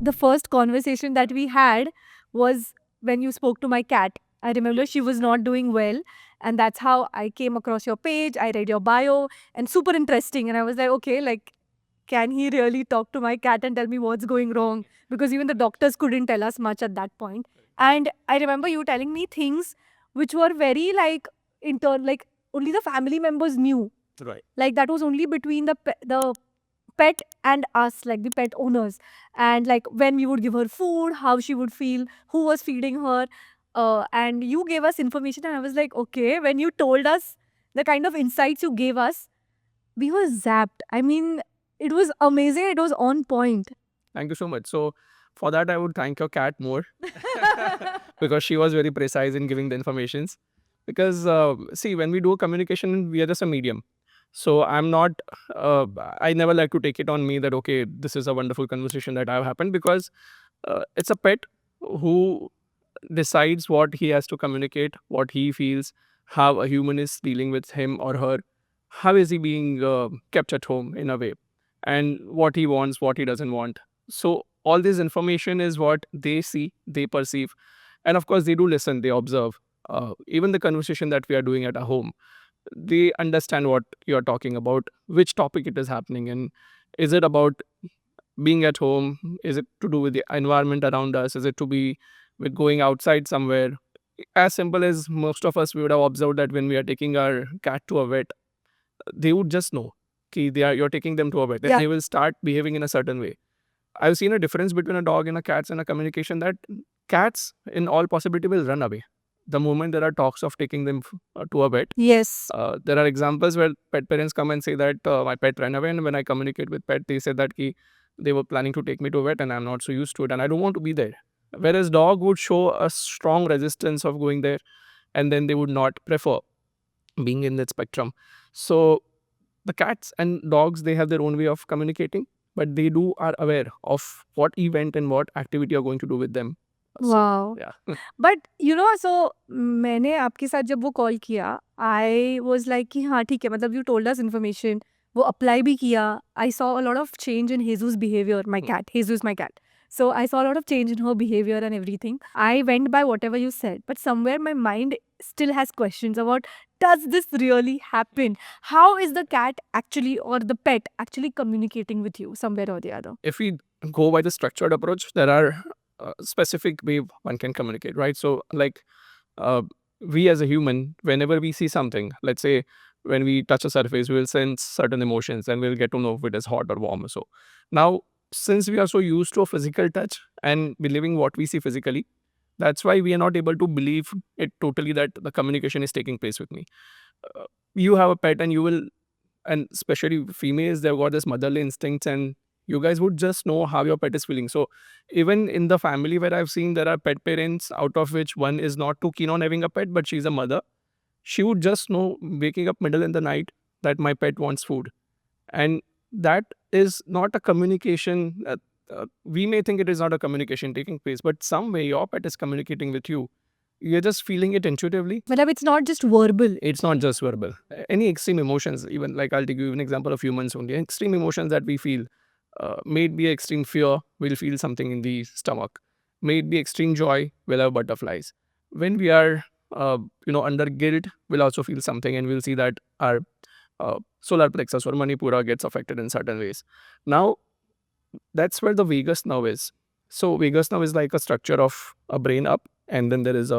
the first conversation that we had was when you spoke to my cat. I remember she was not doing well, and that's how I came across your page. I read your bio, and super interesting. And I was like, okay, like, can he really talk to my cat and tell me what's going wrong? Because even the doctors couldn't tell us much at that point. And I remember you telling me things which were very like like only the family members knew. Right. Like that was only between the pet and us, like the pet owners. And like when we would give her food, how she would feel, who was feeding her. And you gave us information, and I was like, okay, when you told us the kind of insights you gave us, we were zapped. I mean, it was amazing. It was on point. Thank you so much. So for that, I would thank your cat more because she was very precise in giving the informations. Because see, when we do a communication, we are just a medium. So I'm not. I never like to take it on me that okay, this is a wonderful conversation that have happened because it's a pet who decides what he has to communicate, what he feels, how a human is dealing with him or her, how is he being kept at home in a way, and what he wants, what he doesn't want. So all this information is what they see, they perceive, and of course they do listen, they observe. Even the conversation that we are doing at a home, they understand what you're talking about, which topic it is happening, and is it about being at home? Is it to do with the environment around us? Is it to be with going outside somewhere? As simple as most of us, we would have observed that when we are taking our cat to a vet, they would just know कि you're taking them to a vet. Then Yeah. they will start behaving in a certain way. I've seen a difference between a dog and a cat and a communication that cats, in all possibility, will run away. The moment there are talks of taking them to a vet, Yes. there are examples where pet parents come and say that my pet ran away, and when I communicate with pet, they said that they were planning to take me to a vet and I'm not so used to it and I don't want to be there. Whereas dog would show a strong resistance of going there, and then they would not prefer being in that spectrum. So the cats and dogs, they have their own way of communicating, but they do are aware of what event and what activity you're going to do with them. So, Wow. yeah. But you know so मैंने आपके साथ जब वो call किया, I was like कि हाँ ठीक है, मतलब यू टोल्ड अस इन्फॉर्मेशन, वो अप्लाई भी किया. I saw a lot of change in Hejus behaviour. My cat, Hejus my cat. So I saw a lot of change in her behavior and everything. I went by whatever you said, but somewhere my mind still has questions about, does this really happen? How is the cat actually, or the pet actually communicating with you somewhere or the other? If we go by the structured approach, there are specific way one can communicate, right? So like uh, we as a human, whenever we see something, let's say when we touch a surface, we will sense certain emotions and we'll get to know if it is hot or warm. So now, since we are so used to a physical touch and believing what we see physically, that's why we are not able to believe it totally that the communication is taking place with me. You have a pet and you will, and especially females, they've got this motherly instincts, and you guys would just know how your pet is feeling. So even in the family where I've seen, there are pet parents out of which one is not too keen on having a pet, but she's a mother. She would just know waking up middle in the night that my pet wants food, and that is not a communication. We may think it is not a communication taking place, but some way your pet is communicating with you. You're just feeling it intuitively. मतलब it's not just verbal. It's not just verbal. Any extreme emotions, even like I'll take you an example of humans only. Extreme emotions that we feel, may it be extreme fear, we'll feel something in the stomach. May it be extreme joy, we'll have butterflies. When we are, under guilt, we'll also feel something, and we'll see that our solar plexus or manipura gets affected in certain ways. Now, that's where the vagus nerve is. So vagus nerve is like a structure of a brain up, and then there is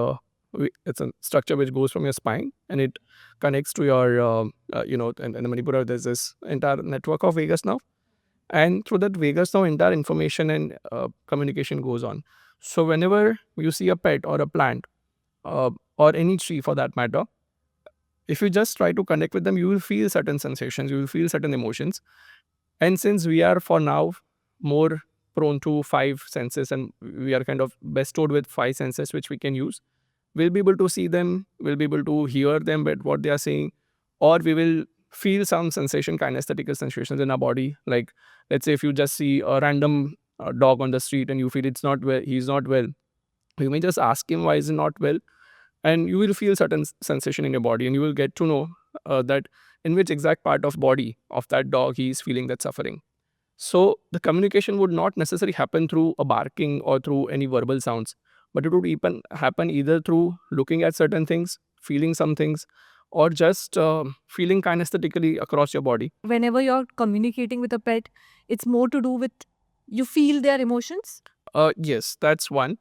it's a structure which goes from your spine and it connects to your and the manipura. There's this entire network of vagus nerve, and through that vagus nerve, entire information and communication goes on. So whenever you see a pet or a plant, or any tree for that matter, if you just try to connect with them, you will feel certain sensations, you will feel certain emotions. And since we are for now more prone to five senses, and we are kind of bestowed with five senses which we can use, we'll be able to see them, we'll be able to hear them, but what they are saying, or we will feel some sensation, kinesthetical sensations in our body. Like, let's say if you just see a random dog on the street and you feel it's not well, he's not well, you may just ask him why is he not well, and you will feel certain sensation in your body, and you will get to know that in which exact part of body of that dog he is feeling that suffering. So the communication would not necessarily happen through a barking or through any verbal sounds, but it would even happen either through looking at certain things, feeling some things, or just feeling kinesthetically across your body. Whenever you're communicating with a pet, it's more to do with you feel their emotions. Yes, that's one.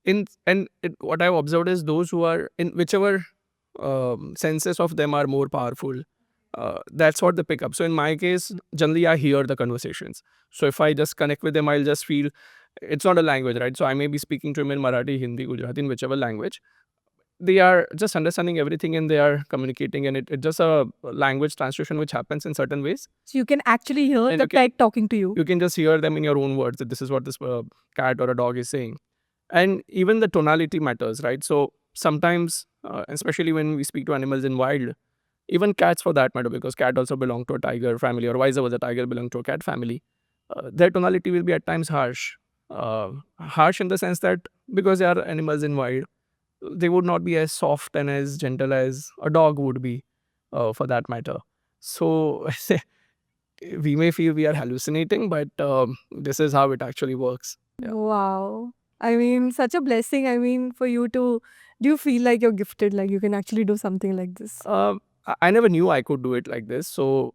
What I've observed is those who are in whichever senses of them are more powerful. That's what they pick up. So in my case, generally I hear the conversations. So if I just connect with them, I'll just feel it's not a language, right? So I may be speaking to him in Marathi, Hindi, Gujarati, in whichever language. They are just understanding everything and they are communicating, and it's just a language translation which happens in certain ways. So you can actually hear And the pet talking to you. you can just hear them in your own words that this is what this cat or a dog is saying. And even the tonality matters, right? So sometimes, especially when we speak to animals in wild, even cats for that matter, because cat also belong to a tiger family, or vice versa, tiger belong to a cat family. Their tonality will be at times harsh. Harsh in the sense that because they are animals in wild, they would not be as soft and as gentle as a dog would be, for that matter. So we may feel we are hallucinating, but this is how it actually works. Yeah. Wow. I mean, such a blessing. I mean, for you to, do you feel like you're gifted, like you can actually do something like this? I never knew I could do it like this. So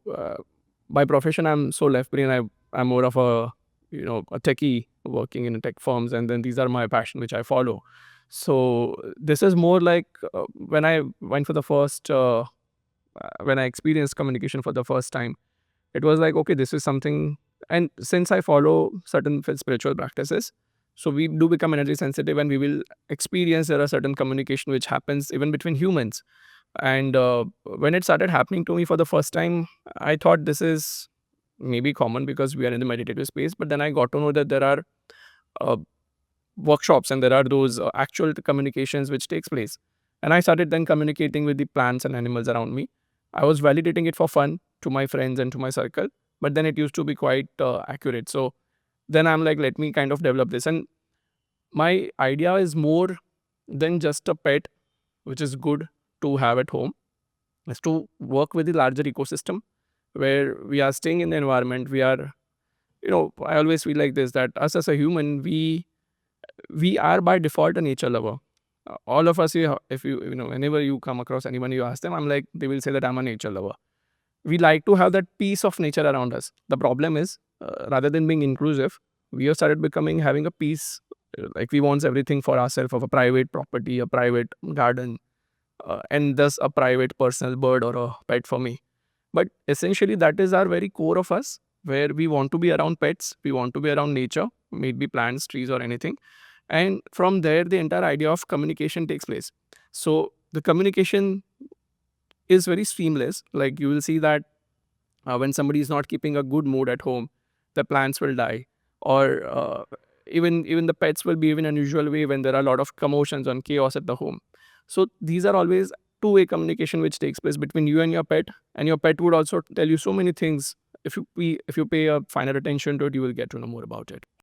by profession, I'm so left brain. I'm more of a a techie working in tech firms, and then these are my passion which I follow. So this is more like when I went for the first when I experienced communication for the first time. It was like, okay, this is something. And since I follow certain spiritual practices, so we do become energy sensitive, and we will experience there are certain communication which happens even between humans. And when it started happening to me for the first time, I thought this is maybe common because we are in the meditative space. But then I got to know that there are uh, workshops and there are those actual communications which takes place. And I started then communicating with the plants and animals around me. I was validating it for fun to my friends and to my circle, but then it used to be quite accurate. So then I'm like, let me kind of develop this. And my idea is more than just a pet, which is good to have at home, is to work with the larger ecosystem where we are staying in the environment. We are, I always feel like this, that us as a human, we are by default a nature lover. All of us, if whenever you come across anyone, you ask them, I'm like, they will say that I'm a nature lover. We like to have that piece of nature around us. The problem is, rather than being inclusive, we have started becoming having a piece, like we want everything for ourselves, of a private property, a private garden, and thus a private personal bird or a pet for me. But essentially, that is our very core of us, where we want to be around pets, we want to be around nature, maybe plants, trees, or anything. And from there, the entire idea of communication takes place. So the communication is very seamless. Like you will see that when somebody is not keeping a good mood at home, the plants will die, or even the pets will behave in an unusual way when there are a lot of commotions and chaos at the home. So these are always two-way communication which takes place between you and your pet would also tell you so many things. If you pay a finer attention to it, you will get to know more about it.